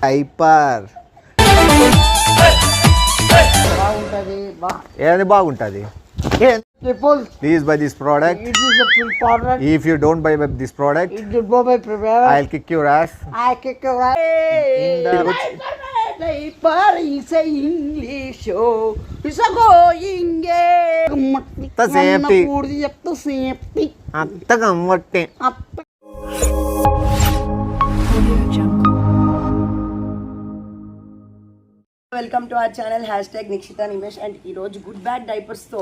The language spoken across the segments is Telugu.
డైపర్ ఏది బాగుంటది Please buy this product. It is a full product. If you don't buy this product, It will go by prepare. I'll kick your ass. I kick away. Diaper is a English show. It's a going game. The safety. The safety. అంత గమ్మట్టే. Welcome to our channel #Nikshitha Nimesh and ఈరోజు గుడ్ బ్యాడ్ డైపర్స్తో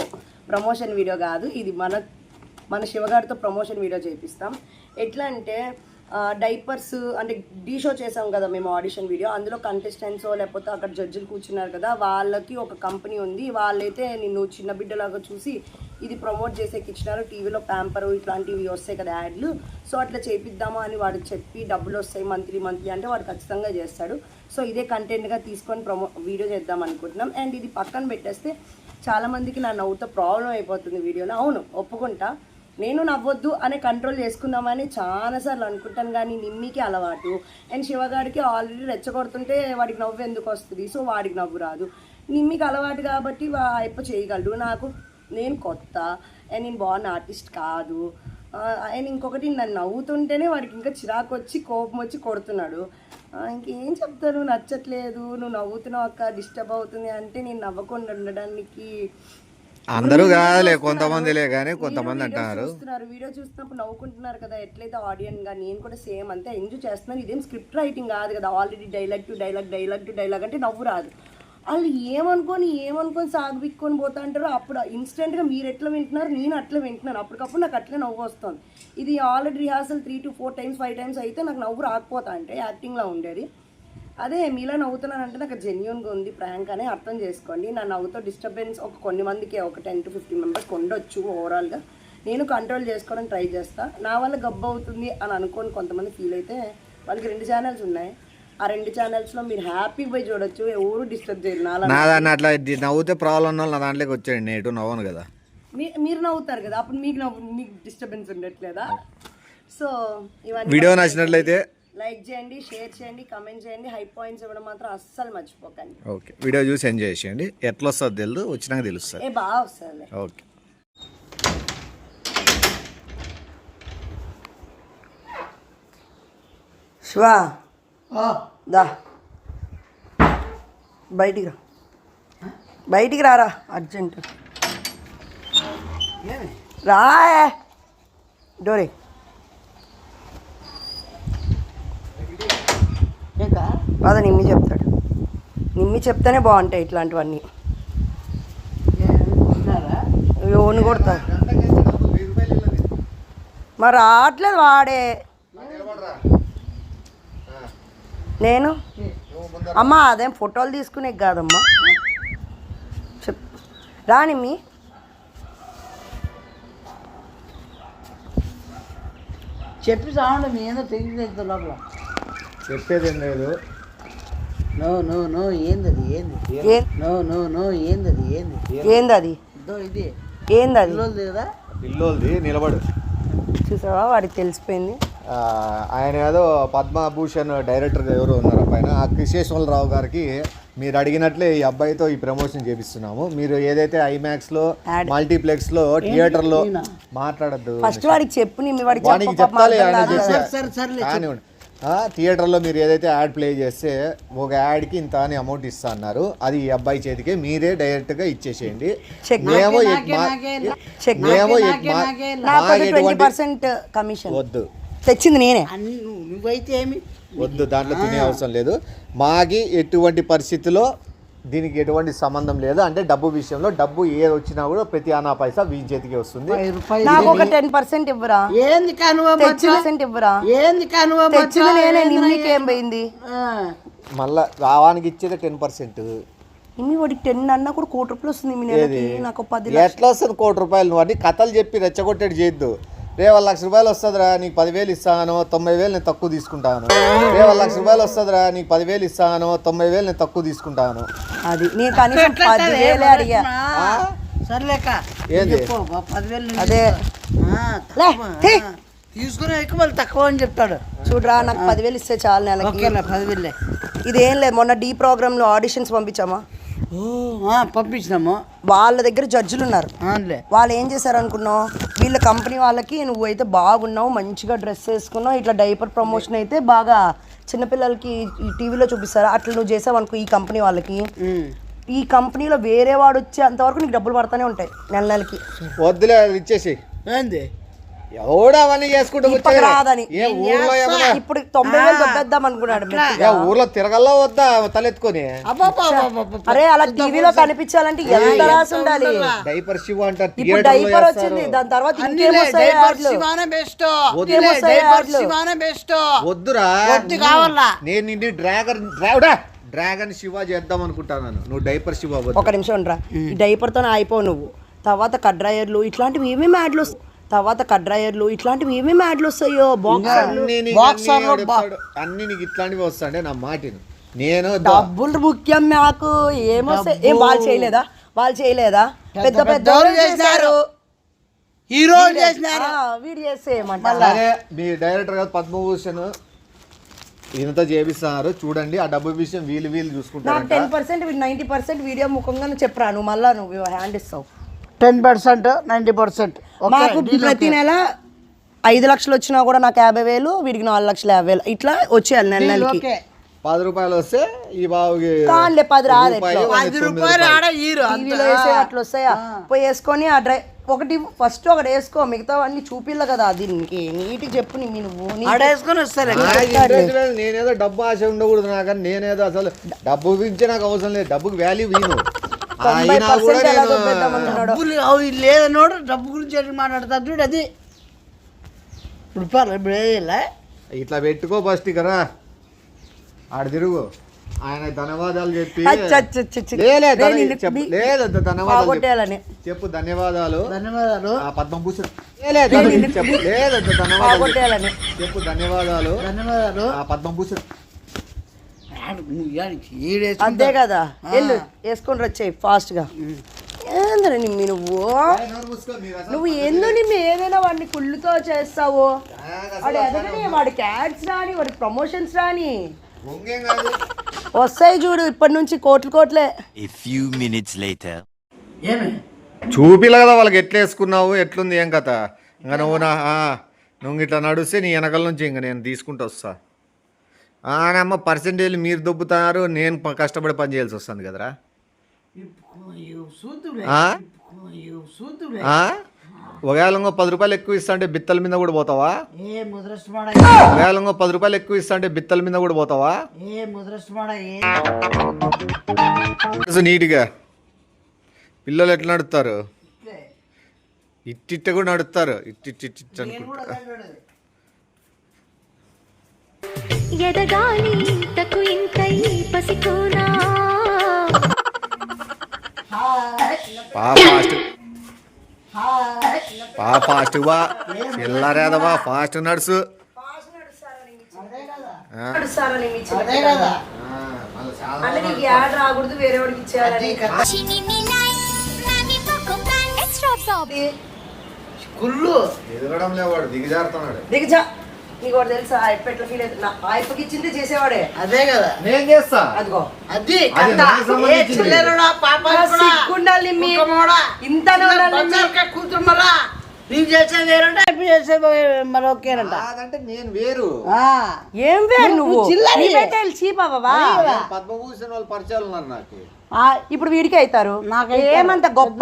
ప్రమోషన్ వీడియో కాదు, ఇది మన శివగారితో ప్రమోషన్ వీడియో చేపిస్తాం. ఎట్లా అంటే డైపర్స్ అంటే డీ షో చేసాం కదా మేము ఆడిషన్ వీడియో, అందులో కంటెస్టెంట్స్ లేకపోతే అక్కడ జడ్జిలు కూర్చున్నారు కదా, వాళ్ళకి ఒక కంపెనీ ఉంది. వాళ్ళైతే నిన్ను చిన్న బిడ్డలాగా చూసి ఇది ప్రమోట్ చేసేకి ఇచ్చినారు. టీవీలో ప్యాంపర్ ఇట్లాంటివి వస్తాయి కదా యాడ్లు, సో అట్లా చేపిద్దామా అని వాడికి చెప్పి డబ్బులు వస్తాయి మంత్లీ అంటే వాడు ఖచ్చితంగా చేస్తాడు. సో ఇదే కంటెంట్గా తీసుకొని వీడియో చేద్దాం అనుకుంటున్నాం. అండ్ ఇది పక్కన పెట్టేస్తే చాలామందికి నా నవ్వుతో ప్రాబ్లం అయిపోతుంది వీడియోలో. అవును, ఒప్పుకుంటా, నేను నవ్వొద్దు అనే కంట్రోల్ చేసుకుందామని చాలాసార్లు అనుకుంటాను, కానీ నిమ్మికి అలవాటు అండ్ శివగాడికి ఆల్రెడీ రెచ్చగొడుతుంటే వాడికి నవ్వు ఎందుకు వస్తుంది, సో వాడికి నవ్వు రాదు. నిమ్మికి అలవాటు కాబట్టి అయిపో చేయగలడు. నేను కొత్త అండ్ నేను బాగున్న ఆర్టిస్ట్ కాదు. అండ్ ఇంకొకటి నన్ను నవ్వుతుంటేనే వాడికి ఇంకా చిరాకు వచ్చి కోపం వచ్చి కొడుతున్నాడు. ఇంకేం చెప్తాను, నచ్చట్లేదు, నువ్వు నవ్వుతున్నావు అక్క డిస్టర్బ్ అవుతుంది అంటే నేను నవ్వకుండా ఉండడానికి. అందరూ కాదులే, కొంతమందిలే కానీ కొంతమంది అంటున్నారు. వీడియో చూస్తున్నప్పుడు నవ్వుకుంటున్నారు కదా, ఎట్లయితే ఆడియన్స్ గా నేను కూడా సేమ్ అంతే ఎంజాయ్ చేస్తున్నాను. ఇదేం స్క్రిప్ట్ రైటింగ్ కాదు కదా, ఆల్రెడీ డైలాగ్ అంటే నవ్వు రాదు. వాళ్ళు ఏమనుకొని సాగుబిక్కొని పోతా అంటారు. అప్పుడు ఇన్స్టెంట్గా మీరు ఎట్లా వింటున్నారు, నేను అట్లా వింటున్నాను. అప్పటికప్పుడు నాకు అట్లే నవ్వు వస్తుంది. ఇది already rehearsal 3 to 4 times 5 times అయితే నాకు నవ్వు రాకపోతా అంటే యాక్టింగ్లో ఉండేది. అదే మీలా నవ్వుతున్నానంటే నాకు జెన్యున్గా ఉంది ప్రాంక్ అని అర్థం చేసుకోండి. నా నవ్వుతో డిస్టర్బెన్స్ కొన్ని మందికి ఒక 10 to 15 members ఉండొచ్చు. ఓవరాల్గా నేను కంట్రోల్ చేసుకోవడానికి ట్రై చేస్తాను. నా వల్ల గబ్బు అవుతుంది అని అనుకోని కొంతమంది ఫీల్ అయితే వాళ్ళకి 2 ఛానల్స్ ఉన్నాయి. ఆ 2 ఛానల్స్లో మీరు హ్యాపీగా పోయి చూడొచ్చు, ఎవరు డిస్టర్బ్ చేయరు. నా దాన్ని అట్లా నవ్వుతే ప్రాబ్లం ఉన్న నా దాంట్లోకి వచ్చేయండి, నేను నవ్వను కదా. మీరు నవ్వుతారు కదా, అప్పుడు మీకు డిస్టర్బెన్స్ ఉండట్లేదా? సో ఇవన్నీ వీడియో నచ్చినట్లయితే లైక్ చేయండి, షేర్ చేయండి, కమెంట్ చేయండి. హై పాయింట్స్ ఇవ్వడం మాత్రం అస్సలు మర్చిపోకండి. ఓకే, వీడియో చూసి ఎంజాయ్ చేయండి. ఎట్లా వస్తుందో తెలియదు, వచ్చినాక తెలుస్తుంది. బాగా వస్తుంది. ఓకే, శివా దా బయటికి రారా అర్జెంట్ రా. డోరే కాదా, నిమ్మి చెప్తాడు. నిమ్మి చెప్తేనే బాగుంటాయి ఇట్లాంటివన్నీ. ఓన్ కొడతాడు మరి రావట్లేదు వాడే. నేను అమ్మా అదేం ఫోటోలు తీసుకునే కాదమ్మా, చెప్ రానిమ్మి. చెప్పి సాండ్ మీ ఏదో తెలియదు లోపల చెప్పేది ఏం లేదు. నో ఏందది ఇది ఏందది లేదా పిల్లోల్ది నిలబడు. చూసావా, వాడికి తెలిసిపోయింది. ఆయన ఏదో పద్మభూషణ్ డైరెక్టర్ ఎవరు ఉన్నారు పైన, ఆ కృష్ణేశ్వరరావు గారికి మీరు అడిగినట్లే ఈ అబ్బాయితో ఈ ప్రమోషన్ చేపిస్తున్నాము. మీరు ఏదైతే ఐమాక్స్లో మల్టీప్లెక్స్లో థియేటర్లో మాట్లాడద్దు, ఫస్ట్ వాడికి చెప్పు, వాడికి చెప్తాలి. కానివ్వండి, థియేటర్లో మీరు ఏదైతే యాడ్ ప్లే చేస్తే ఒక యాడ్కి ఇంత అని అమౌంట్ ఇస్తా అన్నారు, అది ఈ అబ్బాయి చేతికే మీరే డైరెక్ట్గా ఇచ్చేసేయండి. వద్దు, తెచ్చింది నేనే, నువ్వైతే ఏమి వద్దు, దాంట్లో తినే అవసరం లేదు. మాకి ఎటువంటి పరిస్థితిలో దీనికి ఎటువంటి సంబంధం లేదు. అంటే డబ్బు విషయంలో డబ్బు ఏది వచ్చినా కూడా ప్రతి ఆనా పైసా వీని చేతికి వస్తుంది. నాకు ఒక 10% ఇవ్వరా? ఏంది కానువ ఇవ్వరా? ఏంది కానువ తెచ్చింది నేనే, నిమ్మికి ఏం పోయింది? మళ్ళా రావానికి ఇచ్చేది 10%. నిమ్మి వాడికి 10 అన్నా కూడా ₹1,00,00,000 వస్తుంది. నాకు 10 ఎట్లా వస్తుంది ₹1,00,00,000? నువ్వు అన్ని కథలు చెప్పి రెచ్చగొట్టేది చేయొద్దు. రే ₹1,00,000 వస్తుందిరా, నీకు 10,000 ఇస్తాను, 90,000 నేను తక్కువ తీసుకుంటాను. రే ₹1,00,000 వస్తుందిరా, నీకు 10,000 ఇస్తాను, 90,000 నేను తక్కువ తీసుకుంటాను. అది నేను కనీసం 10,000 అడిగా. సర్లేక ఏంది 10,000 అదే తీసుకునే ఎక్కువ తక్కువ అని చెప్తాడు. చూడరా నాకు 10,000 ఇస్తే చాలు నెలకి. ఓకేనా 10,000. ఇదేం లేదు, మొన్న డి ప్రోగ్రామ్ లో ఆడిషన్స్ పంపించామా, పంపించినాము. వాళ్ళ దగ్గర జడ్జిలు ఉన్నారు. అవునులే. వాళ్ళు ఏం చేశారు అనుకున్నావు, వీళ్ళ కంపెనీ వాళ్ళకి నువ్వు అయితే బాగున్నావు, మంచిగా డ్రెస్ వేసుకున్నావు, ఇట్లా డైపర్ ప్రమోషన్ అయితే బాగా చిన్నపిల్లలకి ఈ టీవీలో చూపిస్తారు, అట్లా నువ్వు చేసావు అనుకో ఈ కంపెనీ వాళ్ళకి, ఈ కంపెనీలో వేరే వాడు వచ్చే అంతవరకు నీకు డబ్బులు పడతానే ఉంటాయి నెలకి. వద్దులే అది ఇచ్చేసి. ఏంది ఎవడు అవన్నీ చేసుకుంటూ ఇప్పటికి రాదని ఏ ఊర్లో ఏమన్నా ఇప్పుడు 90,000 దొబ్బేద్దాం అనుకున్నాడు. ఏ ఊర్లో తిరగల్లా వద్దా తలెత్తుకొని? అరే అలా టీవీలో కనిపించాలంటే ఎంత రాసి ఉండాలి. డైపర్ శివ అంటారు, ఇప్పుడు డైపర్ వచ్చింది, దాని తర్వాత ఇంకేమొస్తాయి యాడ్లు. వద్దురా వద్దు కావాలా. నేను నిన్ను డ్రాగన్ శివ చేద్దాం అనుకుంటాను, నువ్వు డైపర్ శివ వద్దు. ఒక నిమిషం ఉండరా, ఈ డైపర్ తోనే అయిపోవు నువ్వు. తర్వాత కడ్రాయర్లు ఇట్లాంటివి ఏమేమి యాడ్లు వస్తాయి, అన్ని నీకు ఇట్లాంటివి వస్తాండే నా మాటను. నేను డబ్బులు ముఖ్యం నాకు. ఏమొస్తాయి, ఏం వాళ్ళు చేయలేదా పెద్ద పెద్ద చేశారు, హీరోలు చేసినారు. వీడు చేస్తే ఏమంటారు, మీ డైరెక్టర్ గారు పద్మభూషణ్ ఇంత చేపిస్తున్నారు చూడండి, ఆ డబ్బు విషయం వీళ్ళు చూసుకుంటారు. నాకు 10% వీడు 90% వీడియో ముఖంగా చెప్పరా, నువ్వు మళ్ళా నువ్వు హ్యాండ్ ఇస్తావు. 10%, 90%. మాకు ప్రతి నెల 5 లక్షలు వచ్చినా కూడా నాకు 50,000, వీడికి 4,50,000 ఇట్లా వచ్చేయాలి నెలకి. 10 రూపాయలు వస్తే ఈ బాబుకి కాన్లే 10 రాదు, 10 రూపాయలు ఆడ హీరో అట్లా వస్తాయా. పోయి వేసుకొని ఆ ఒకటి వేసుకో, మిగతావన్నీ చూపిల్ల కదా దీనికి నీట్గా చెప్పు. నువ్వు ఆడేసుకొని వస్తారు. నేనేదో డబ్బు ఆశ ఉండకూడదు నాకని, నేనేదో అసలు డబ్బు గురించి నాకు అవసరం లేదు, డబ్బుకి వాల్యూ వీను లేదన్నోడు డబ్బు గురించి మాట్లాడతాడు చూడు. అది రూపాయలు ఇప్పుడు ఇట్లా పెట్టుకో ఫస్ట్ కదా, ఆడ తిరుగు. ఆయన ధన్యవాదాలు చెప్పి చెప్పు ధన్యవాదాలు పద్మభూషణ్ చెప్పు ధన్యవాదాలు పద్మభూషణ్. అంతే కదా, వెళ్ళు వేసుకొని వచ్చాయి ఫాస్ట్ గా. ఏందని నువ్వు ఏందో ఏదైనా వాడిని కుళ్ళుతో చేస్తావు, వాడు ఎదగని, వాడికి యాడ్స్ రాని, వాడికి ప్రమోషన్స్ రాని వస్తాయి చూడు ఇప్పటి నుంచి కోట్లే. చూపిలా కదా వాళ్ళకి ఎట్లా వేసుకున్నావు, ఎట్లుంది ఏం కథ. ఇంకా నువ్వు ఇట్లా నడుస్తే నీ వెనకాల నుంచి ఇంకా నేను తీసుకుంటూ వస్తా. అమ్మ పర్సెంటేజ్ మీరు దొబ్బుతున్నారు, నేను కష్టపడి పని చేయాల్సి వస్తుంది కదరా. ఒకవేళ 10 రూపాయలు ఎక్కువ ఇస్తా అంటే బిత్తల మీద కూడా పోతావా? ఒకవేళ 10 రూపాయలు ఎక్కువ ఇస్తా అంటే బిత్తల మీద కూడా పోతావా? నీట్గా పిల్లలు ఎట్లా నడుస్తారు, ఇట్టిట్ట కూడా నడుస్తారు, ఇట్టిట్టు అనుకుంటా. ఎదగాలి ఇంతకు ఇంకై పసికోనా ఫాస్ట్ బా ఎల్లారేదవా, ఫాస్ట్ నడుసు. ఎదగడం లేవాడు, దిగజారుతున్నాడు. నీకు ఒకటి తెలుసా, ఎట్లా ఫీల్ అవుతుంది, నా ఆయప్పకి ఇచ్చింది చేసేవాడే. అదే కదా నేను చేస్తా. అదిగో అది సిగ్గుండాలి ఇంత కూతురుమలా నేను చేసే వేరంట, ఇప్పుడు చేసే మరొకేనంట. అంటే నేను వేరు. ఏం వేరు నువ్వు? చీపావా? పద్మభూషణ్ వాళ్ళు పరిచయాలు ఉన్నారు నాకు. ఇప్పుడు వీడికి అవుతారు, ఏమంత గొప్ప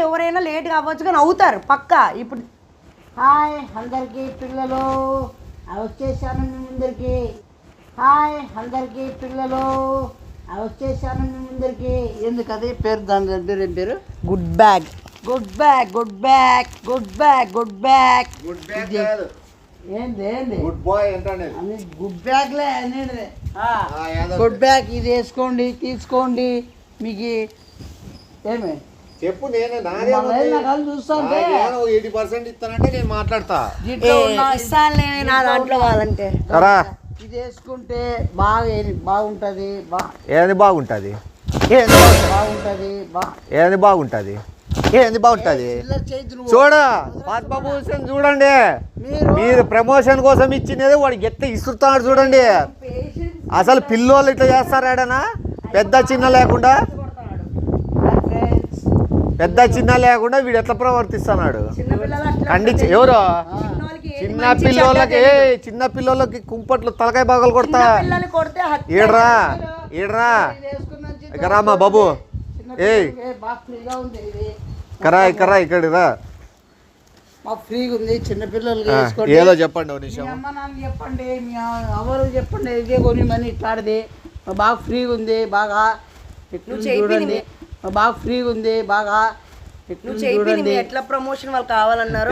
ఎవరైనా లేట్ గా అవ్వచ్చు కానీ అవుతారు పక్కా. ఇప్పుడు హాయ్ అందరికి పిల్లలు, వచ్చేసాను మీ ముందరికి. హాయ్ అందరికి పిల్లలు, వచ్చేసాను మీ ముందరికి. ఎందుకు అదే పేరు, దాని పేరు ఏం పేరు? Good bag. ఏంది గుడ్ బాయ్ అంటే గుడ్ బ్యాగ్లే అనేది. గుడ్ బ్యాగ్ ఇది వేసుకోండి, తీసుకోండి. మీకు ఏమి చెప్పు, నేను చూస్తాను 80% ఇస్తానంటే నేను మాట్లాడతా. నా దాంట్లో కావాలంటే ఇది వేసుకుంటే బాగుంటది. ఏది బాగుంటది? బాగుంటది. ఏది బాగుంటది? ఏంది బాగుంటుంది చిల్లర చేయొద్దు నువ్వు. చూడ పద్మభూషణ్ చూడండి మీరు ప్రమోషన్ కోసం ఇచ్చినది వాడికి ఎత్త ఇస్తున్నాడు చూడండి. అసలు పిల్లోళ్ళు ఇట్లా చేస్తారు ఏడనా పెద్ద చిన్న లేకుండా వీడు ఎట్లా ప్రవర్తిస్తున్నాడు ఖండించి ఎవరు చిన్న పిల్లలకి కుంపట్లు తలకాయ బాగలు కొడతా ఈడరా ఇక రామా బాబు ఏయ్ కరా ఇక్కడ రా ఫ్రీగా ఉంది చిన్నపిల్లలకి ఏదో చెప్పండి ఒక నిమిషం. మీ అమ్మ నాన్న చెప్పండి, మీ ఎవరు చెప్పండి, ఇదే కొనిమని ఇట్లాడిది బాగా ఫ్రీగా ఉంది, బాగా చూడండి బాగా ఫ్రీగా ఉంది, బాగా చూడండి. ఎట్లా ప్రమోషన్ వాళ్ళు కావాలన్నారు.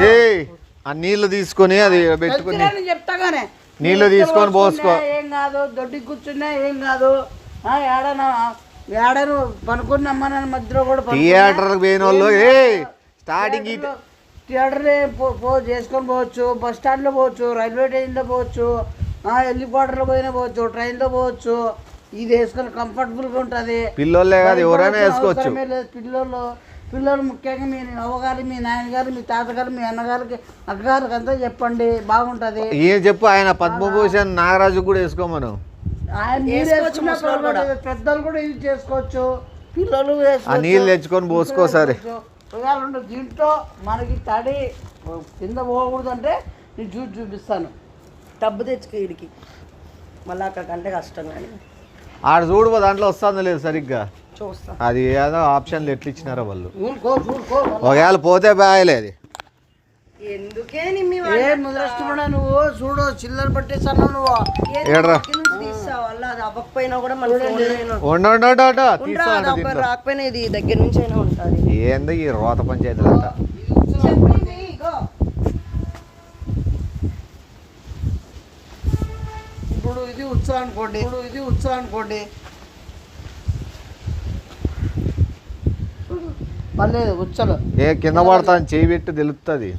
ఆ నీళ్లు తీసుకొని అది పెట్టుకుని చెప్తాగానే నీళ్లు తీసుకొని పోసుకో. ఏం కాదు, దొడ్డి కూర్చున్నా ఏం కాదు. ఏడను పనుకున్న అమ్మ నాన్న మధ్యలో కూడా థియేటర్ పోయిన వాళ్ళు స్టార్టింగ్ థియేటర్ చేసుకొని పోవచ్చు, బస్ స్టాండ్లో పోవచ్చు, రైల్వే స్టేషన్లో పోవచ్చు, హెలికాప్టర్లో పోయినా పోవచ్చు, ట్రైన్లో పోవచ్చు. ఇది వేసుకొని కంఫర్టబుల్గా ఉంటుంది. పిల్లలే కాదు ఎవరైనా వేసుకోవచ్చు. పిల్లలు ముఖ్యంగా మీ అవ్వగారు, మీ నాయనగారు, మీ తాతగారు, మీ అన్నగారికి, అక్కగారికి అంతా చెప్పండి, బాగుంటుంది. ఏం చెప్పు ఆయన పద్మభూషణ్ నాగరాజు కూడా వేసుకోమను. పెద్దలు కూడా యూజ్ చేసుకోవచ్చు, పిల్లలు నీళ్ళు తెచ్చుకొని పోసుకోసారి. దీంట్లో మనకి తడి కింద పోకూడదు అంటే నేను చూపిస్తాను. డబ్బు తెచ్చుకో వీడికి మళ్ళీ అక్కడికంటే కష్టం. కానీ ఆడ చూడు దాంట్లో వస్తుందో లేదు సరిగ్గా చూస్తా. అది ఏదో ఆప్షన్లు ఎట్లా ఇచ్చినారో వాళ్ళు. ఒకవేళ పోతే బాయలేదు. ఎందుకే ముద్రష్టపడా నువ్వు చూడు, చిల్లర పట్టేస్తాను నువ్వు. అవ్వకపోయినా కూడా రాకపోయినా ఇది దగ్గర నుంచి అయినా ఉంటుంది. ఏందో ఈ రోత పంచాయతీలు అంతా. ఇప్పుడు ఇది ఉత్సవం అనుకోండి, పర్లేదు ఉచ్చలు కింద పడతాను చేయి పెట్టి తెలుస్తుంది.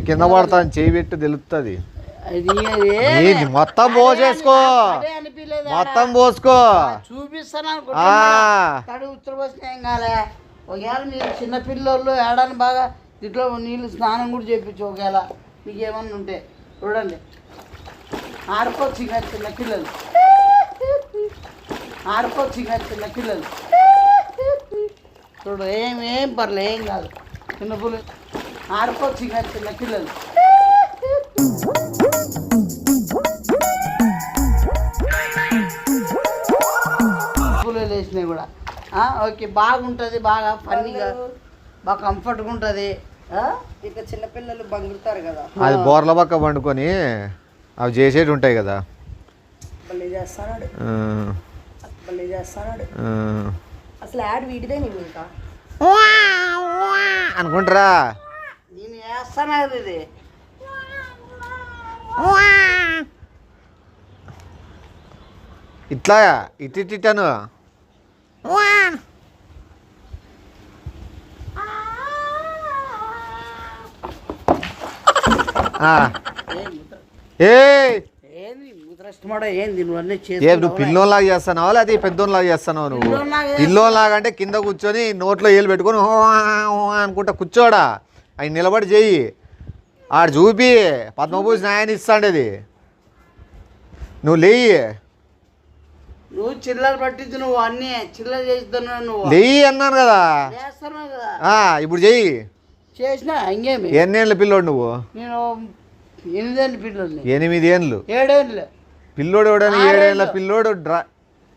కింద పడతాను చేయి పెట్టి తెలుస్తుంది. మొత్తం పోసేసుకో, మొత్తం పోసుకో. చూపిస్తాను తడి ఉత్తర పోసిన ఏం కాలే. ఒకవేళ మీరు చిన్నపిల్లలు ఏడాన్ని బాగా దీంట్లో నీళ్ళు స్నానం కూడా చేయించు. ఒకవేళ మీకు ఏమన్నా ఉంటే చూడండి, ఆడుకోవచ్చు ఇంకా చిన్నపిల్లలు, చూడు ఏం పర్లే, ఏం కాదు. చిన్నపిల్లలు ఆడుకోవచ్చు ఇంకా చిన్నపిల్లలు. వేసినాయి కూడా ఓకే, బాగుంటుంది, బాగా ఫన్నీగా, బాగా కంఫర్ట్గా ఉంటుంది. ఇక చిన్నపిల్లలు బంగుతారు కదా, అది బోర్ల పక్క పండుకొని అవి చేసేటి ఉంటాయి కదా. చేస్తాడు అసలు యాడ్ వీటిదే నేను ఇంకా అనుకుంటారా. నేను వేస్తాను ఇది ఇట్లా ఇట్టిట్టాను. నువ్వు పిల్లోలాగా చేస్తున్నావా లేదా పెద్దోళ్ళలాగా చేస్తున్నావు? నువ్వు పిల్లోలాగా అంటే కింద కూర్చొని నోట్లో ఏలు పెట్టుకొని అనుకుంటా కూర్చోడా, అవి నిలబడి చెయ్యి. ఆడు చూపి పద్మభూషణ్ ఆయన ఇస్తాండేది. నువ్వు లేయి, నువ్వు చిల్లర పట్టించు, నువ్వు అన్నీ చిల్లర చేస్తున్నావు. నువ్వు లేయి అన్నాను కదా, ఇప్పుడు చెయ్యి. చేసినా ఇంకేమి. ఎన్నేళ్ళ పిల్లోడు నువ్వు? నేను 8 ఏళ్ళ పిల్లోడిని. 8 ఏళ్ళు 7 ఏళ్ళు పిల్లోడు ఎవడని? 7 ఏళ్ళ పిల్లోడు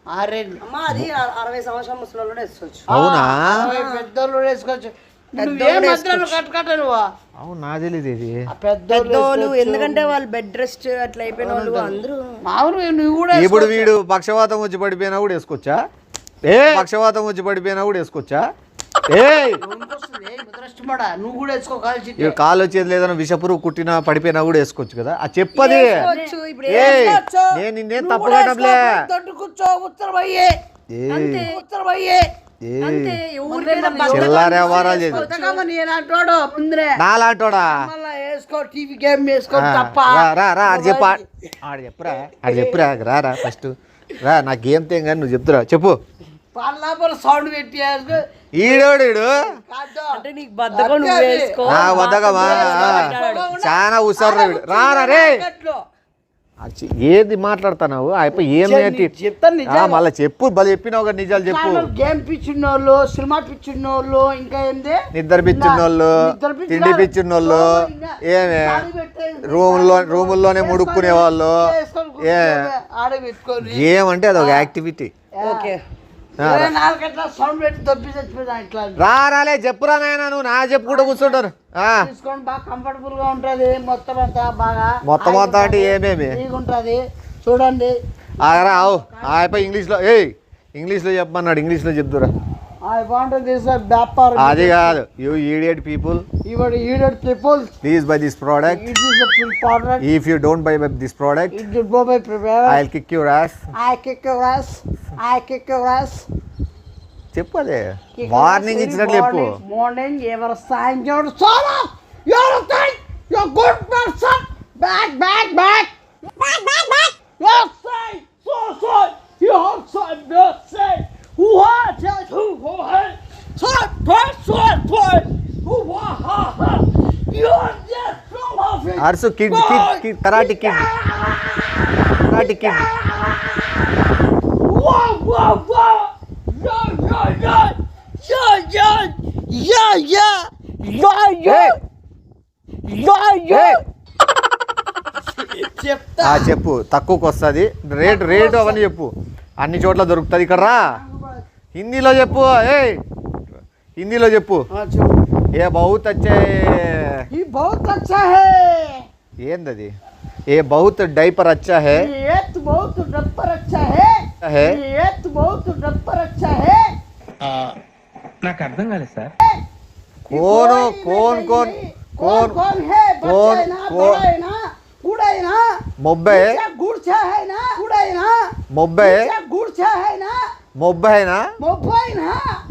6 ఏళ్ళు. అది 60 సంవత్సరాల ముసలోళ్ళు వేసుకోవచ్చు. అవునా? పెద్దోళ్ళు వేసుకోవచ్చు. అవును, నా తెలియదు ఇది. పెద్దోళ్ళు ఎందుకంటే వాళ్ళు బెడ్ రెస్ట్ అట్లా అయిపోయిన వాళ్ళు అందరూ. ఇప్పుడు వీడు పక్షవాతం వచ్చి పడిపోయినా కూడా వేసుకోవచ్చా? పక్షవాతం వచ్చి పడిపోయినా కూడా వేసుకోవచ్చా? నువ్వు కూడా వేసుకో. కాలు వచ్చేది లేదన్నా విషపురు కుట్టినా పడిపోయినా కూడా వేసుకోవచ్చు కదా. ఆ చెప్పది నేను నిన్నేం తప్పు కట్టలే. చిల్లర వ్యవహారాలు నాలాంటోడా? చెప్పురా రా ఫస్ట్ రా. నా గేమ్ తేం కానీ నువ్వు చెప్తురా, చెప్పు. సౌండ్ పెట్టి ఈడోడు ఈడు అంటే నీకు బద్దకం నువ్వు వేసుకో. వద్దగమా చాలా ఉసారు రారా రే. ఏది మాట్లాడుతున్నావు అయిపోయి ఏం చెప్తాను మళ్ళీ చెప్పు బలి చెప్పినావు కదా నిజాలు చెప్పు. గేమ్ పిచ్చిన్నోళ్ళు, సినిమా పిచ్చిన్నోళ్ళు, ఇంకా ఏంది నిద్ర పిచ్చిన్నోళ్ళు, తిండి పిచ్చిన్నోళ్ళు, ఏమే రూముల్లోనే ముడుక్కునే వాళ్ళు, ఏమంటే అదొక యాక్టివిటీ. ఓకే సౌండ్ పెట్టి దొబ్బి చచ్చిపోతాను ఇట్లా. రాలే చెప్పురా నాయనా, నువ్వు నా చెప్పుకుంటూ కూర్చుంటారు. తీసుకోండి, బాగా కంఫర్టబుల్ గా ఉంటది. మొత్తం అంతా బాగా మొత్తం అంతా అంటే ఏమేమి ఉంటది చూడండి. ఆగరా అయిపోయి ఇంగ్లీష్లో ఇంగ్లీష్లో చెప్పమన్నాడు, ఇంగ్లీష్లో చెప్తురా. అది కాదు. You idiot people, please by this product. If you don't by this product, I'll kick your ass. చెప్పు అదే వార్నింగ్ ఇచ్చినట్లు చెప్పు. మార్నింగ్ ఎవరు సాయం చేయడు. You're good person. Back. You're sorry. So sorry. You're sorry. Who are you're just from office. Arsu kid, karate kid. Wow. చెప్పు తక్కువకి వస్తుంది. రేటు అవన్నీ చెప్పు. అన్ని చోట్ల దొరుకుతుంది. ఇక్కడ రా, హిందీలో చెప్పు. హిందీలో చెప్పు. ఏ బహుత్ అచ్చా హై. ఏందది? ఏ బహుత్ డైపర్ అచ్చా హై. నాకు అర్థం కాలేదు సార్. मोब्बे है ना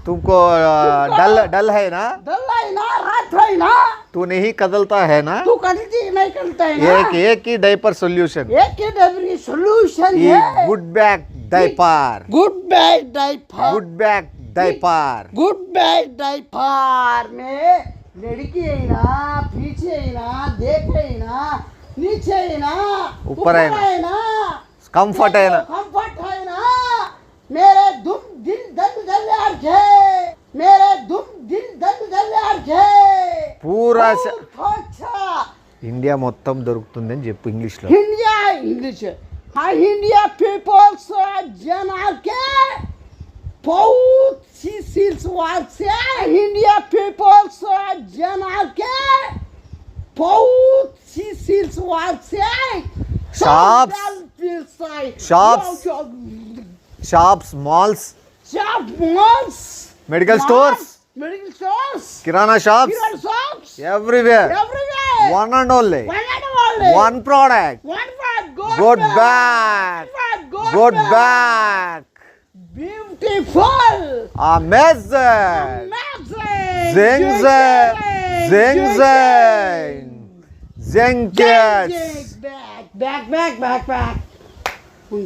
तुमको डल है ना तू नहीं कदलता है ना. तू कदलती नहीं करता है ना. एक ही डायपर सॉल्यूशन. एक ही डायपर की सॉल्यूशन है. Good bag diaper. Good bag diaper. Good bag diaper. Good bag diaper में लड़की है ना, पीछे है ना, देख है ना, नीचे है ना, ऊपर है ना, कंफर्ट है ना. कंफर्ट है ना. मेरे दुम दिल दल अर्जे. मेरे दुम दिल दल अर्जे. पूरा अच्छा ఇండియా మొత్తం దొరుకుతుందని చెప్పు ఇంగ్లీష్లో. ఇంగ్లీష్ ఇండియా పీపుల్స్ జనాల్ కే बहुत सी सील्स वार्ड से इंडिया पीपल्स जनाल के बहुत सी सील्स वार्ड से shops malls medical stores kirana shops everywhere one and only one product good bag beautiful amazing zing back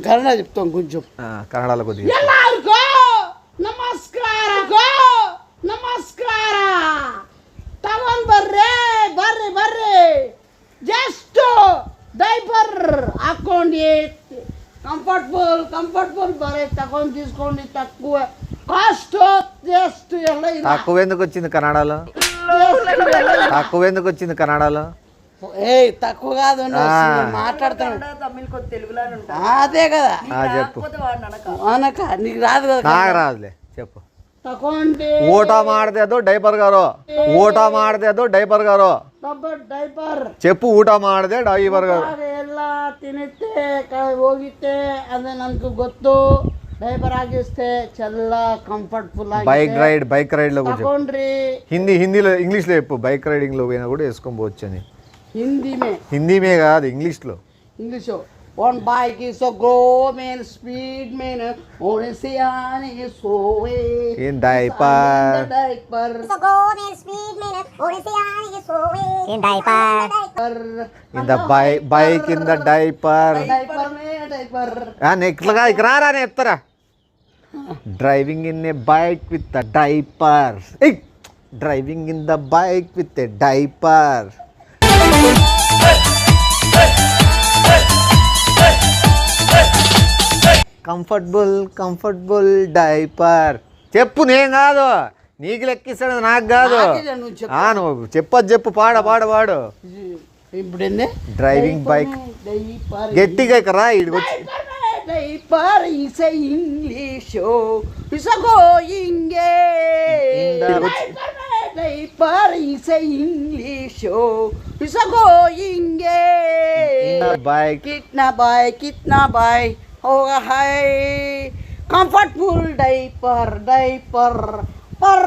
Kannada చెప్తాం కొంచెం. కన్నడలో కొద్దిగా ಎಲ್ಲರಿಗೂ ನಮಸ್ಕಾರ ತಗೊಂಡ್ ಬರ್ರಿ ಜಸ್ಟ್ ಡೈಪರ್ ಹಾಕೊಂಡು కంఫర్టబుల్ బరే తక్కువ తీసుకోండి. తక్కువ కాస్ట్ జస్ట్ ఎలా తక్కువ ఎందుకు వచ్చింది కన్నడలో? తక్కువ కాదు మాట్లాడతాను. అదే కదా చెప్పు. అనక నీకు రాదు కదా. నాకు రాదులే చెప్పు. ತಗೊಂಡು ಊಟ ಮಾಡದೆ ಅದು ಡೈಪರ್ ಗಾರು ಡೈಪರ್ చెప్పు. ಊಟ ಮಾಡದೆ ಡೈಪರ್ ಗಾರು ಎಲ್ಲ ತಿನ್ನುತ್ತೆ ಹೋಗಿತ್ತೆ ಅದು ನನಗೆ ಗೊತ್ತು. ಡೈಪರ್ ಆಗಿస్తే చాలా కంఫర్టబుల్ ఆಗಿ బైక్ రైడ్ లో కూడా తಗೊಂಡ್ರಿ. హిందీలో ఇంగ్లీష్ లో చెప్పు. బైక్ రైడింగ్ లో పోయినా కూడా వేసుకొని పోవచ్చు అని. హిందీ కాదు English One bike is a go man, speed man, only siani soe. In diaper. Is a go man, speed man, only siani soe. In diaper. In the bike in the diaper. Diaper. Next గా ఇక్కడ రా చెప్తారా. Driving in a bike with a diaper. Driving in the bike with a diaper. Comfortable diaper. చెప్పు, నేను కాదు, నీకు లెక్కిస్తాడు, నాకు కాదు. నువ్వు చెప్పు, పాడు. ఇప్పుడు ఏంది డ్రైవింగ్ బైక్ గట్టిగా రా. ఇడికొచ్చి diaper is English is going diaper is English is going bike. కిట్నా బాయ్ ఓ హై comfortable diaper purr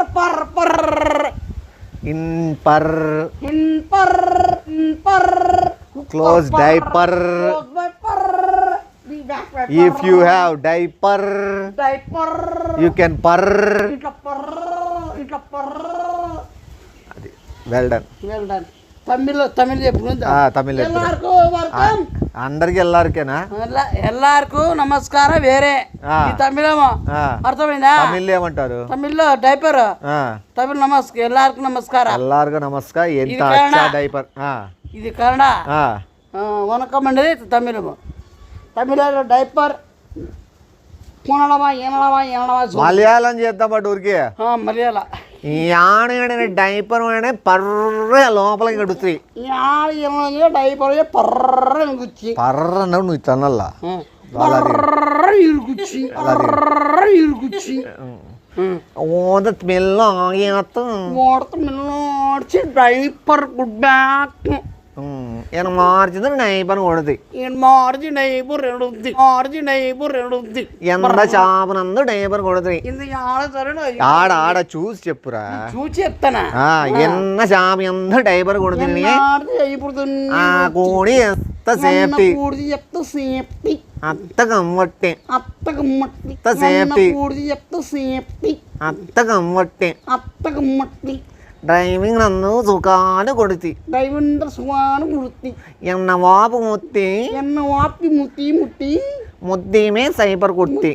in purr close diaper. If you have diaper, you can purr. Well done. Tamil చెప్పు. తమిళ్ ఎల్లార్కు అందరికి ఎల్లారికేనా? ఎల్లార్కు నమస్కారం వేరే తమిళమో అర్థమైందా? తమిళ్ ఏమంటారు? తమిళ్లో డైపర్. తమిళ్ నమస్కారం ఎల్లార్కు నమస్కారం. ఎల్లార్కు నమస్కారం. ఎంత అచ్చా డైపర్. ఇది కన్నడ. వనకం అనేది తమిళము. తమిళలో డైపర్ మలయాళం చేద్దాం అటు ఊరికి. మలయాళ డైపర్ పర్ర లోపల గడుతుంది. డైపర్ పర్ర అన్నావు నువ్వు తనల్లా డైపర్ గుడ్ బ్యాక్ మార్చింది డైపర్ కొడుతుంది. ఎంత చాపనందు డైపర్ కొడుతుంది. ఆడ చూసి చెప్పురా. చూసి చెప్తానా? ఎన్న చాప ఎంత డైపర్ కొడుతుంది. కోడి ఎంత సేఫ్టీ. అత్త కమ్మట్టే అత్త కమ్మట్టే డ్రైవింగ్ నన్ను సుఖాన్ని కొడుతి. ఎన్న వాపు ముత్తి ముద్దిమే సైపర్ కుట్టి.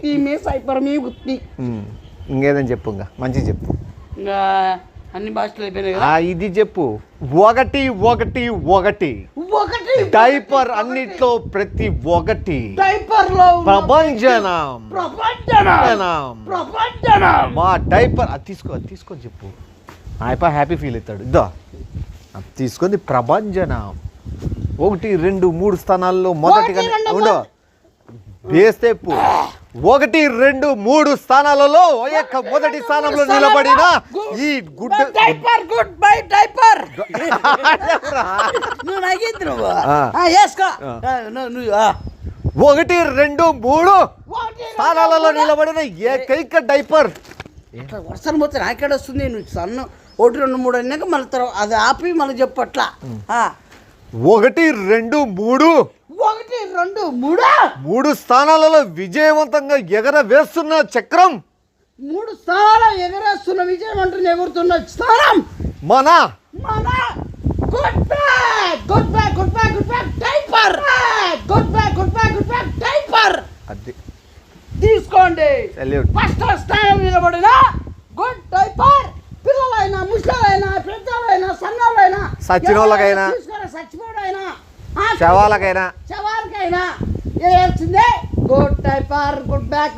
ఇంకేదని చెప్పు, ఇంకా మంచిగా చెప్పు. అన్ని భాషలు అయిపోయినాయి. ఇది చెప్పు. ఒకటి డైపర్. అన్నిట్లో ప్రతి ఒక్కటి డైపర్ లో ప్రపంచనం. మా డైపర్ అది తీసుకో చెప్పు. హ్యాపీ ఫీల్ అవుతాడు. ఇద్దా తీసుకుంది ప్రభంజనం. 1, 2, 3 స్థానాల్లో మొదటిగా ఉండో వేస్తే 1, 2, 3 స్థానాలలో మొదటి స్థానంలో నిలబడిన ఈ గుడ్ బై డైపర్. నువ్వు 1, 2, 3 స్థానాలలో నిలబడిన ఏకైక డైపర్. వర్షం పోతే నాకెడ వస్తుంది. నువ్వు సన్న 1, 2, 3 అన్నాక మళ్ళీ తర్వాత అది ఆపి మళ్ళీ చెప్పట్లా. 1, 2, 3 స్థానాలలో విజయవంతంగా ఎగరవేస్తున్న చక్రం. 3 స్థానాలు ఎగరేస్తున్న విజయవంతంగా ఎగురుతున్న స్థానం మన డైపర్. అది తీసుకోండి. ఫస్ట్ స్థానం నిలబడిన గుడ్ డైపర్. పిల్లలైనా, ముసలైనా, పెద్దలైనా, సన్నలైనా, సచ్చినోళ్ళకైనా, చచ్చిపోడైనా, శవాలకైనా వేయాల్సిందే గుడ్ డైపర్. Good back.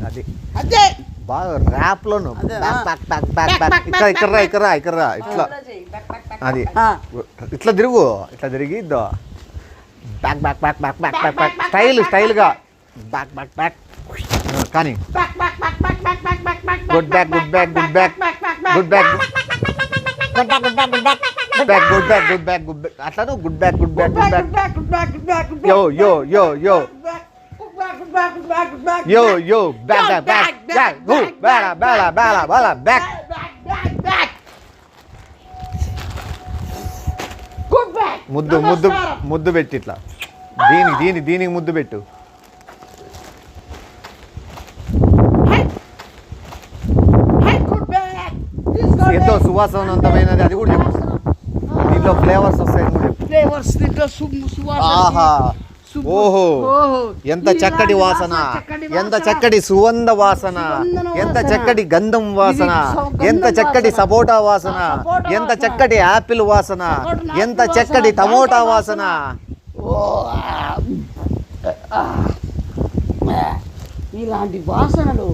అది అదే బాగా ర్యాప్ లోను ఇక్కడ ఇట్లా అది ఇట్లా తిరుగు. ఇట్లా తిరిగి బ్యాక్ స్టైల్గా బ్యాక్ కానీ గుడ్ బ్యాక్ అట్లాను గుడ్ బ్యాక్ యో బ్యాక్. ముద్దు పెట్టి ఇట్లా దీనికి ముద్దు పెట్టు. ఎంతో సువాసనవంతమైనది. అది కూడా చెప్పు. దీంట్లో ఫ్లేవర్స్ వస్తాయని కూడా చెప్పు. ఫ్లేవర్స్ దీంట్లో ఆహా ఓహో ఎంత చక్కటి వాసన, ఎంత చక్కటి సుగంధ వాసన, ఎంత చక్కటి గంధం వాసన, ఎంత చక్కటి సపోటా వాసన, ఎంత చక్కటి యాపిల్ వాసన, ఎంత చక్కటి టమోటా వాసన. ఇలాంటి వాసనలు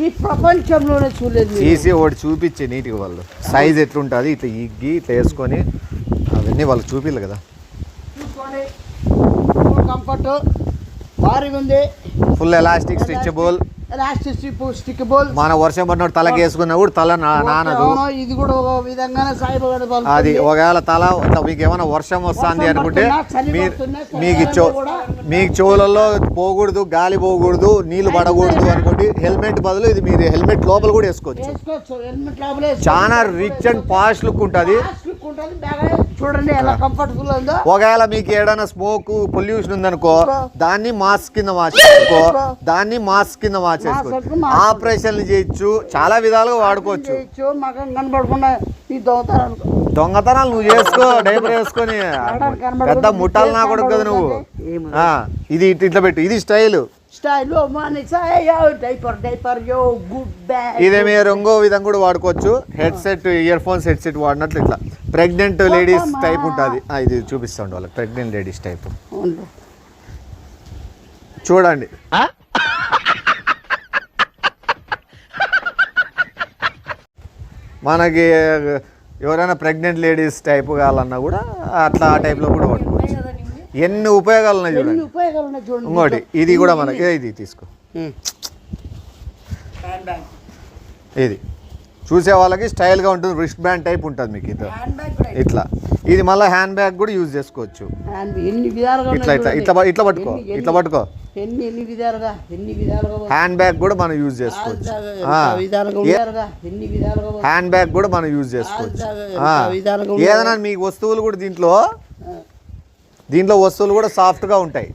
ఈ ప్రపంచంలోనే చూడలేదు. తీసి ఒకటి చూపించే నీట్గా వాళ్ళు సైజ్ ఎట్లుంటుంది, ఇట్లా ఇగ్గి ఇట్లా వేసుకొని అవన్నీ వాళ్ళకి చూపిల్లు కదా. చూసుకోండి, కంఫర్ట్ భారీగా ఉంది. Full elastic stretchable, stickable. మన వర్షం పడినప్పుడు తలకి వేసుకున్నా కూడా తల నానదు. ఇది కూడా ఒక విధంగానే సాయిబాబా అది ఒకవేళ తల మీకు ఏమైనా వర్షం వస్తుంది అనుకుంటే మీకు చెవులలో పోకూడదు, గాలి పోకూడదు, నీళ్లు పడకూడదు అనుకోండి హెల్మెట్ బదులు ఇది మీరు హెల్మెట్ లోపల కూడా వేసుకోవచ్చు. చాలా రిచ్ అండ్ పాష్ లుక్ ఉంటుంది. చూడండి ఎలా కంఫర్టబుల్ ఉందో. ఒకవేళ మీకు ఏదైనా స్మోక్ పొల్యూషన్ ఉందనుకో దాన్ని మాస్క్ కింద మార్చేసుకో, దాన్ని మాస్క్ కింద మార్చేసుకో. ఆపరేషన్లు చేయొచ్చు, చాలా విధాలుగా వాడుకోవచ్చు. కనబడకుండా ఈ దొంగతనాలు నువ్వు చేసుకో, డైపర్ వేసుకొని పెద్ద ముట్టాలు నా కొడుకు కదా నువ్వు. ఇది ఇట్లా పెట్టు, ఇది స్టైల్. ఇదే మీరు ఇంకో విధంగా కూడా వాడుకోవచ్చు. హెడ్సెట్, ఇయర్ ఫోన్స్ హెడ్సెట్ వాడినట్లు ఇట్లా ప్రెగ్నెంట్ లేడీస్ టైప్ ఉంటుంది. ఇది చూపిస్తాండి వాళ్ళకి, ప్రెగ్నెంట్ లేడీస్ టైప్ చూడండి. మనకి ఎవరైనా ప్రెగ్నెంట్ లేడీస్ టైప్ కావాలన్నా కూడా అట్లా ఆ టైప్లో కూడా వాడుకోవచ్చు. ఎన్ని ఉపయోగాలు ఉన్నాయి చూడండి. ఇంకోటి ఇది కూడా మనకి ఇది తీసుకో, ఇది చూసే వాళ్ళకి స్టైల్గా ఉంటుంది. రిస్ట్ బ్యాండ్ టైప్ ఉంటుంది మీకు ఇది ఇట్లా. ఇది మళ్ళీ హ్యాండ్ బ్యాగ్ కూడా యూజ్ చేసుకోవచ్చు. ఇట్లా ఇట్లా ఇట్లా ఇట్లా పట్టుకో, ఇట్లా పట్టుకో. హ్యాండ్ బ్యాగ్ కూడా మనం యూజ్ చేసుకోవచ్చు. హ్యాండ్ బ్యాగ్ కూడా మనం యూజ్ చేసుకోవచ్చు. ఏదైనా మీకు వస్తువులు కూడా దీంట్లో వస్తువులు కూడా సాఫ్ట్గా ఉంటాయి.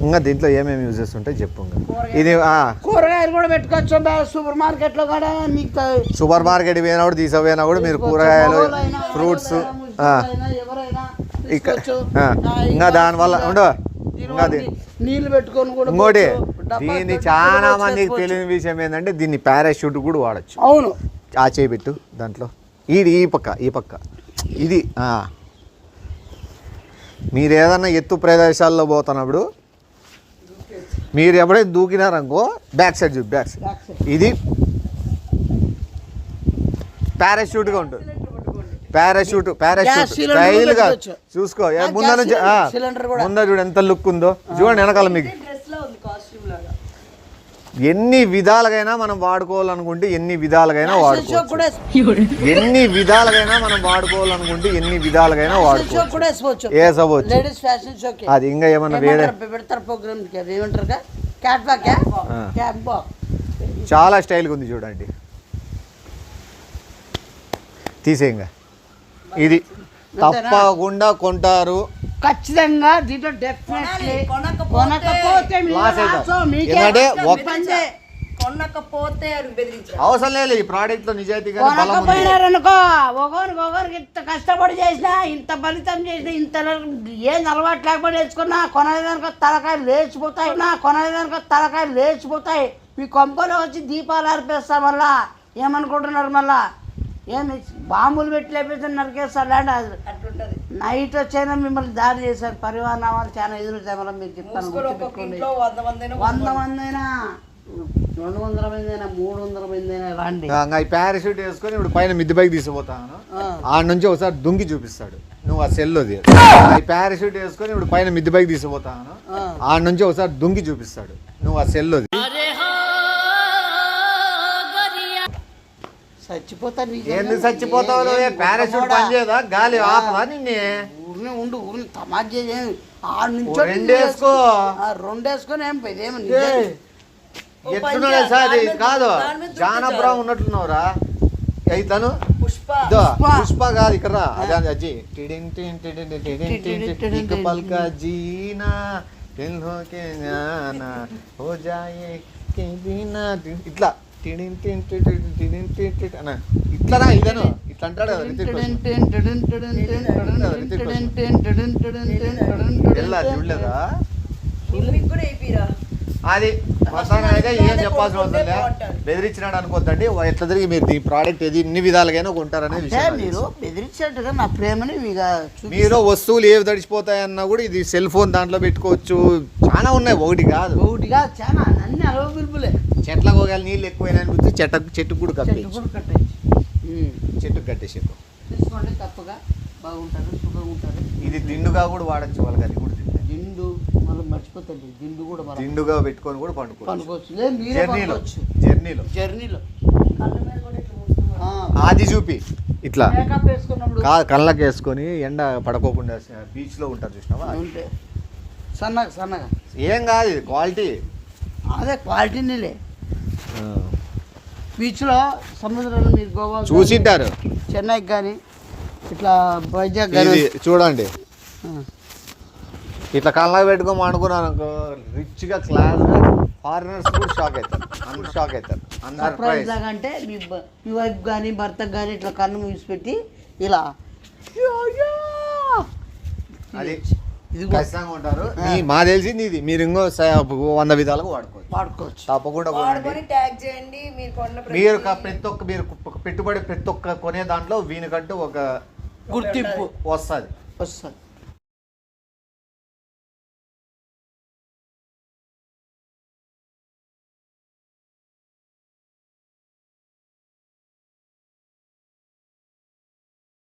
ఇంకా దీంట్లో ఏమేమి యూజెస్ ఉంటాయి చెప్పు. ఇది కూరగాయలు కూడా పెట్టుకోవచ్చు సూపర్ మార్కెట్ లో కూడా. సూపర్ మార్కెట్ పోయినా కూడా తీసుకుపోయినా కూడా మీరు కూరగాయలు, ఫ్రూట్స్ ఇంకా దానివల్ల ఉండవు. ఇంకా నీళ్ళు పెట్టుకొని కూడా. ఇంకోటి దీన్ని చాలా మందికి తెలియని విషయం ఏంటంటే దీన్ని పారాషూట్ కూడా వాడచ్చు. అవును, ఆ చేపెట్టు దాంట్లో. ఈ పక్క ఇది. మీరు ఏదన్నా ఎత్తు ప్రదేశాల్లో పోతున్నప్పుడు మీరు ఎప్పుడైతే దూకినారనుకో బ్యాక్ సైడ్ చూపి, బ్యాక్ సైడ్ ఇది పారాషూట్గా ఉంటుంది. పారాషూట్ స్టైల్గా చూసుకో. ముందర నుంచి ముందర చూడు ఎంత లుక్ ఉందో చూడండి. వెనకాల మీకు ఎన్ని విధాలుగైనా మనం వాడుకోవాలనుకుంటే ఎన్ని విధాలుగైనా వాడుకోవచ్చు. ఎన్ని విధాలుగైనా మనం వాడుకోవాలనుకుంటే ఎన్ని విధాలుగైనా వాడుకోవచ్చు. అది ఇంకా ఏమన్నా వేరే చాలా స్టైల్గా ఉంది చూడండి. తీసేయంగా ఇది తప్పకుండా కొంటారు ఖచ్చితంగా. దీంట్లో డెఫినెట్లీ కొనకపోతే అవసరం లేదు. ఈ ప్రోడక్ట్ లో నిజాయితీగా కొనకపోయినారనుకో ఒకరికి ఇంత కష్టపడి చేసినా, ఇంత ఫలితం చేసినా, ఇంత ఏం అలవాటు లేకపోతే నేర్చుకున్నా కొనలేదనుకో తలకాయలు లేచిపోతాయి. మీ కొంపలో వచ్చి దీపాలు అర్పేస్తా. మళ్ళా ఏమనుకుంటున్నారు? మళ్ళా ఏమి బాంబులు పెట్టి లేపేసి నరికేస్తారు. అట్లుంటది. నైట్ వచ్చైనా మిమ్మల్ని దాడి చేశారు. పరివారాలు చాలా ఎదురుతాయి. మళ్ళీ మీరు చెప్తాను, 100 మంది అయినా, 200 మంది అయినా, 300 మంది అయినా రండి. పారాషూట్ వేసుకొని ఇప్పుడు పైన మిద్ది పైకి తీసుకుపోతాను. ఆడ నుంచి ఒకసారి దుంకి చూపిస్తాడు. నువ్వు ఆ సెల్లోది పారాషూట్ వేసుకొని ఇప్పుడు పైన మిద్ది పైకి తీసుకుపోతాను. ఆడ నుంచి ఒకసారి దుంకి చూపిస్తాడు. నువ్వు ఆ సెల్లోది చచ్చిపోతాను. ఎందుకు చచ్చిపోతావు? పారాషూట్ పని చేయదా? గాలి ఆపదా నిన్నే? ఉండు తమాజ్ రెండు వేసుకొని ఏం పోయింది? ఎట్లున్నాడు సార్? ఇది కాదు, జానబ్రామ్ ఉన్నట్లున్నావురా. అయితను పుష్ప కాదు ఇక్కడ. అదే అజ్జి పల్కా జీనా హో జాయే ఇట్లా ఇట్లా ఇట్లా ఇదను ఇట్లా అంటాడు కదా రితిక్ రోషన్. ఎలా చూడలేదా మీకు కూడా అయిపోయిరా అది మసాగా ఏం చెప్పాల్సిన అవసరం లే. బెదిరించినాడు అనుకోద్దండి ఎట్లా తిరిగి మీరు ఈ ప్రోడక్ట్ ఇది ఇన్ని విధాలుగానే కొంటారనే అంటే విషయం మీరు బెదిరించేట్టుగా నా ప్రేమని ఇక మీరు వస్తువులు ఏవి తడిచిపోతాయన్నా కూడా ఇది సెల్ ఫోన్ దాంట్లో పెట్టుకోవచ్చు. చాలా ఉన్నాయి, ఒకటి కాదు. ఒకటిగా చాలా అన్ని అవైలబులే. చెట్లకు ఒకవేళ నీళ్ళు ఎక్కువైనా అనిపిస్తే చెట్టుకు కూడా చెట్టు కట్టేసి కూడా కట్టేసి చెట్టుకు కట్టేసి తీసుకోండి, తప్పగా బాగుంటారు, సుఖంగా ఉంటారు. ఇది దిండుగా కూడా వాడచ్చు, వాళ్ళకి అది కూడా తింటే దిండు మళ్ళీ మర్చిపోతుంది, దిండు కూడా మనం దిండుగా పెట్టుకొని కూడా పండుకోవచ్చు పనుకోవచ్చు. లేదు మీరే జర్నీలో పనుకోవచ్చు జర్నీలో జర్నీలో. కళ్ళ మీద కూడా ఇట్లా మూస్తున్నారు. ఆది చూపి ఇట్లా మేకప్ వేసుకున్నప్పుడు కళ్ళకి వేసుకొని ఎండ పడకోకుండా బీచ్ లో ఉంటారు చూసినావా. ఉంటే సన్నగా సన్నగా ఏం కాదు ఇది క్వాలిటీ. అదే క్వాలిటీనిలే. బీచ్లో సముద్రంలో మీరు గోవా చూసింటారు చెన్నైకి కానీ ఇట్లా వైజాగ్ కానీ ఇది చూడండి. ఇట్లా కళ్ళకి పెట్టుకోమని అనుకున్నాను అనుకో, రిచ్ గా క్లాస్ గా ఫారినర్స్ కూడా షాక్ అవుతారు, అందరు షాక్ అవుతారు. సర్ప్రైజ్ లాగా అంటే మీ వైఫ్ కానీ భర్తకు కానీ ఇట్లా కన్ను మూసిపెట్టి ఇలా అది ఇది ఖచ్చితంగా ఉంటారు. మా తెలిసింది ఇది, మీరు ఇంకో 100 విధాలుగా వాడుకోవచ్చు. వాడుకోవచ్చు. తప్పకుండా కొనండి. వాడుకొని ట్యాగ్ చేయండి మీరు కొన్న మీరు మీరు పెట్టుబడి ప్రతి ఒక్క కొనే దాంట్లో వీనికంటూ ఒక గుర్తింపు వస్తుంది. వస్తుంది.